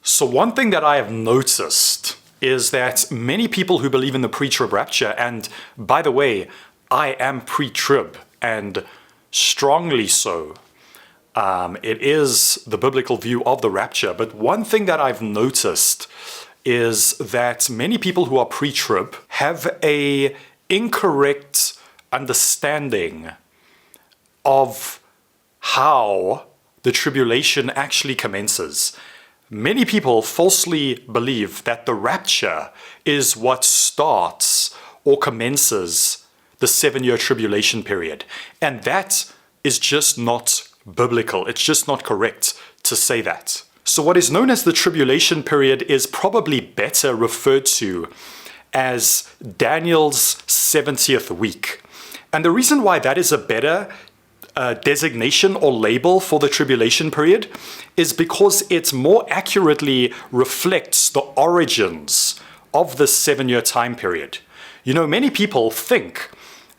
So one thing that I have noticed is that many people who believe in the pre-trib rapture, and by the way, I am pre-trib and strongly so. It is the biblical view of the rapture. But one thing that I've noticed is that many people who are pre-trib have a incorrect understanding of how the tribulation actually commences. Many people falsely believe that the rapture is what starts or commences the 7-year tribulation period. And that is just not biblical. It's just not correct to say that. So what is known as the tribulation period is probably better referred to as Daniel's 70th week. And the reason why that is a better designation or label for the tribulation period is because it more accurately reflects the origins of the 7-year time period. You know, many people think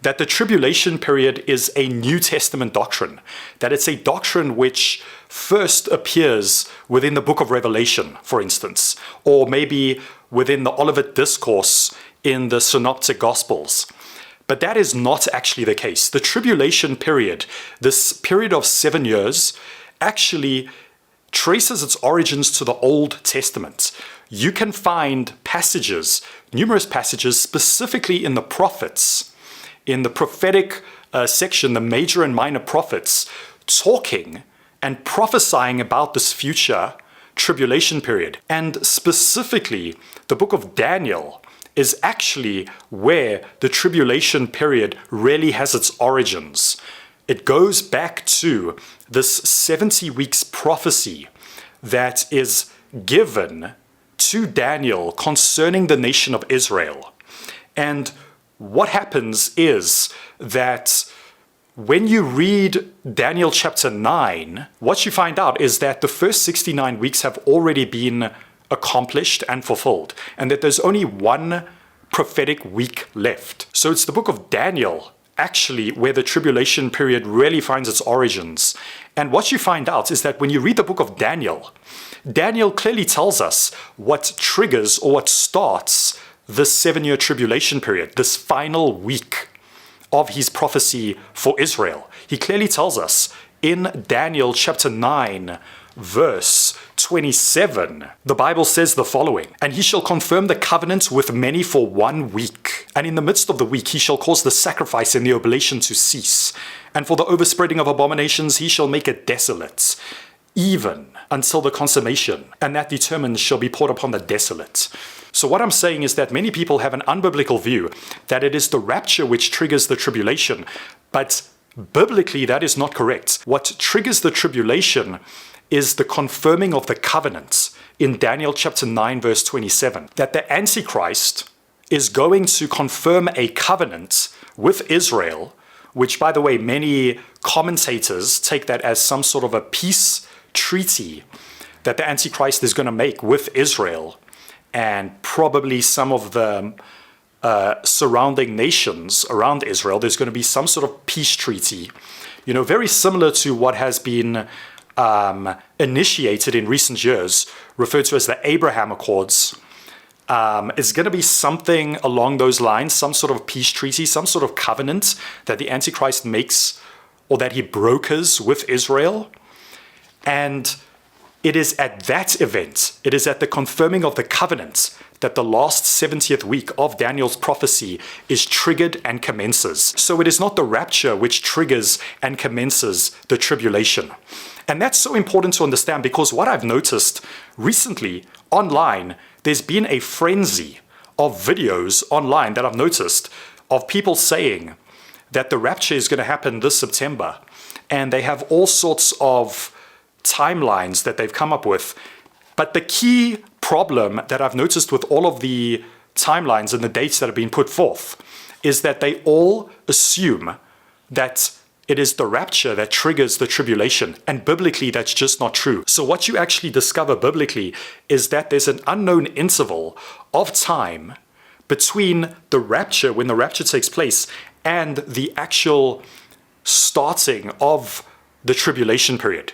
that the tribulation period is a New Testament doctrine, that it's a doctrine which first appears within the book of Revelation, for instance, or maybe within the Olivet Discourse in the Synoptic Gospels. But that is not actually the case. The tribulation period, this period of 7 years, actually traces its origins to the Old Testament. You can find passages, numerous passages, specifically in the prophets, in the prophetic section, the major and minor prophets, talking and prophesying about this future tribulation period. And specifically, the book of Daniel is actually where the tribulation period really has its origins. It goes back to this 70 weeks prophecy that is given to Daniel concerning the nation of Israel. And what happens is that when you read Daniel chapter 9, what you find out is that the first 69 weeks have already been accomplished and fulfilled, and that there's only one prophetic week left. So it's the book of Daniel, actually, where the tribulation period really finds its origins. And what you find out is that when you read the book of Daniel, Daniel clearly tells us what triggers or what starts this 7-year tribulation period, this final week of his prophecy for Israel. He clearly tells us in Daniel chapter 9, verse 27, the Bible says the following, "And he shall confirm the covenant with many for 1 week. And in the midst of the week he shall cause the sacrifice and the oblation to cease. And for the overspreading of abominations he shall make it desolate, even until the consummation. And that determined shall be poured upon the desolate." So what I'm saying is that many people have an unbiblical view that it is the rapture which triggers the tribulation. But biblically, that is not correct. What triggers the tribulation is the confirming of the covenant in Daniel chapter 9, verse 27, that the Antichrist is going to confirm a covenant with Israel, which, by the way, many commentators take that as some sort of a peace treaty that the Antichrist is going to make with Israel and probably some of the surrounding nations around Israel. There's going to be some sort of peace treaty, you know, very similar to what has been initiated in recent years, referred to as the Abraham Accords. It's going to be something along those lines, some sort of peace treaty, some sort of covenant that the Antichrist makes or that he brokers with Israel. And it is at that event, it is at the confirming of the covenant that the last 70th week of Daniel's prophecy is triggered and commences. So it is not the rapture which triggers and commences the tribulation. And that's so important to understand, because what I've noticed recently online, there's been a frenzy of videos online that I've noticed of people saying that the rapture is going to happen this September. And they have all sorts of timelines that they've come up with. But the key problem that I've noticed with all of the timelines and the dates that have been put forth is that they all assume that it is the rapture that triggers the tribulation. And biblically, that's just not true. So what you actually discover biblically is that there's an unknown interval of time between the rapture, when the rapture takes place, and the actual starting of the tribulation period.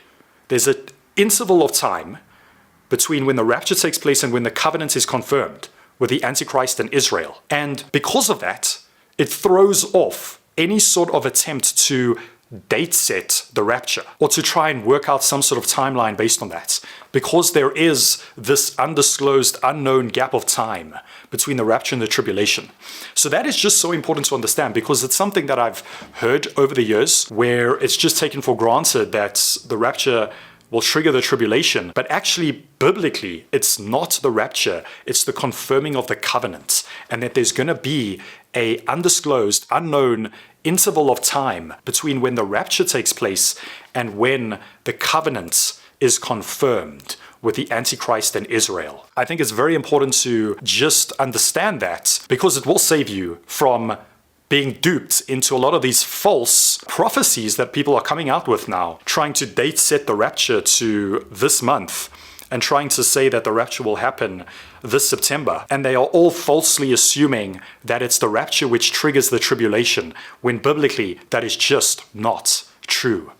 There's an interval of time between when the rapture takes place and when the covenant is confirmed with the Antichrist and Israel. And because of that, it throws off any sort of attempt to date set the rapture or to try and work out some sort of timeline based on that, because there is this undisclosed, unknown gap of time between the rapture and the tribulation. So that is just so important to understand, because it's something that I've heard over the years where it's just taken for granted that the rapture will trigger the tribulation. But actually, biblically, it's not the rapture, it's the confirming of the covenant, and that there's going to be a undisclosed, unknown interval of time between when the rapture takes place and when the covenant is confirmed with the Antichrist and Israel. I think it's very important to just understand that, because it will save you from being duped into a lot of these false prophecies that people are coming out with now, trying to date set the rapture to this month and trying to say that the rapture will happen this September. And they are all falsely assuming that it's the rapture which triggers the tribulation, when biblically that is just not true.